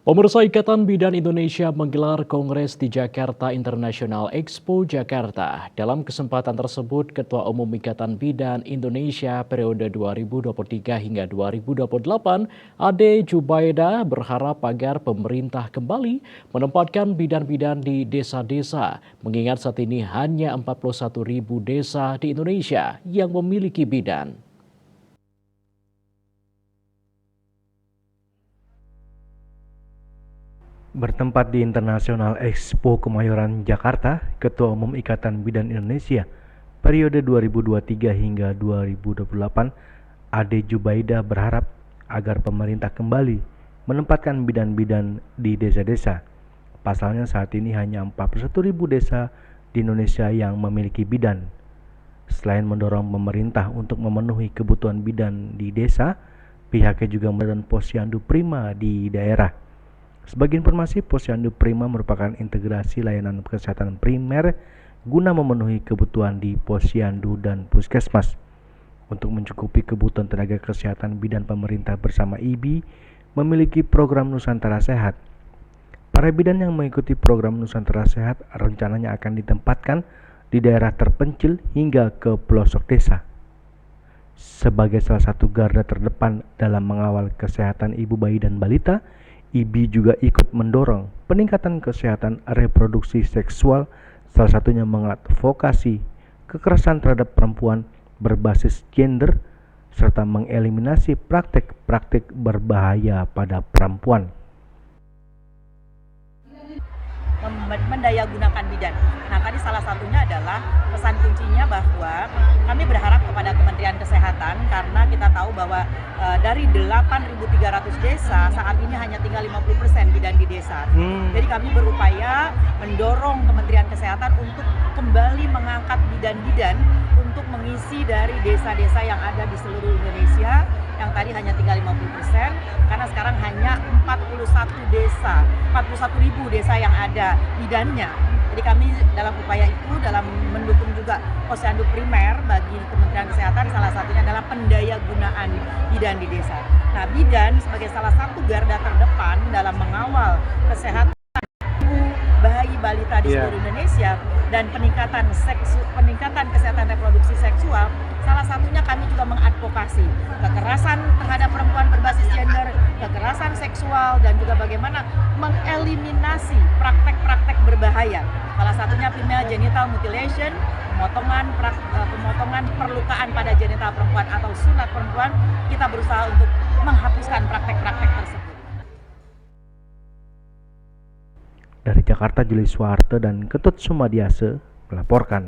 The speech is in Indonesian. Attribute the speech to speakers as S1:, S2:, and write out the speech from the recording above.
S1: Pemirsa Ikatan Bidan Indonesia menggelar Kongres di Jakarta International Expo Jakarta. Dalam kesempatan tersebut, Ketua Umum Ikatan Bidan Indonesia periode 2023 hingga 2028, Ade Jubaida berharap agar pemerintah kembali menempatkan bidan-bidan di desa-desa, mengingat saat ini hanya 41.000 desa di Indonesia yang memiliki bidan.
S2: Bertempat di International Expo Kemayoran, Jakarta, Ketua Umum Ikatan Bidan Indonesia periode 2023 hingga 2028, Ade Jubaida berharap agar pemerintah kembali menempatkan bidan-bidan di desa-desa. Pasalnya saat ini hanya 41.000 desa di Indonesia yang memiliki bidan. Selain mendorong pemerintah untuk memenuhi kebutuhan bidan di desa, pihaknya juga mendorong posyandu prima di daerah. Sebagai informasi, posyandu prima merupakan integrasi layanan kesehatan primer guna memenuhi kebutuhan di posyandu dan puskesmas. Untuk mencukupi kebutuhan tenaga kesehatan, bidan pemerintah bersama IBI memiliki program Nusantara Sehat. Para bidan yang mengikuti program Nusantara Sehat rencananya akan ditempatkan di daerah terpencil hingga ke pelosok desa. Sebagai salah satu garda terdepan dalam mengawal kesehatan ibu bayi dan balita, IBI juga ikut mendorong peningkatan kesehatan reproduksi seksual, salah satunya mengadvokasi kekerasan terhadap perempuan berbasis gender, serta mengeliminasi praktik-praktik berbahaya pada perempuan.
S3: Mendayagunakan bidan. Nah, tadi salah satunya adalah pesan kuncinya bahwa kami berharap kepada Kementerian Kesehatan karena kita tahu bahwa dari 8.300 desa saat ini hanya tinggal 50% bidan di desa. Jadi kami berupaya mendorong Kementerian Kesehatan untuk kembali mengangkat bidan-bidan untuk mengisi dari desa-desa yang ada di seluruh Indonesia yang tadi hanya tinggal 50%, karena sekarang hanya 41.000 desa yang ada bidannya. Jadi kami dalam upaya itu, dalam mendukung juga posyandu primer bagi Kementerian Kesehatan, salah satunya adalah pendayagunaan bidan di desa. Nah, bidan sebagai salah satu garda terdepan dalam mengawal kesehatan bayi balita di seluruh Indonesia dan peningkatan kesehatan reproduksi seksual, salah satunya kami juga mengadvokasi kekerasan terhadap perempuan berbasis gender, kekerasan seksual, dan juga bagaimana mengeliminasi praktek-praktek berbahaya. Salah satunya female genital mutilation, pemotongan perlukaan pada genital perempuan atau sunat perempuan. Kita berusaha untuk menghapuskan praktek-praktek tersebut.
S2: Dari Jakarta, Juli Suwarte dan Ketut Sumadiase melaporkan.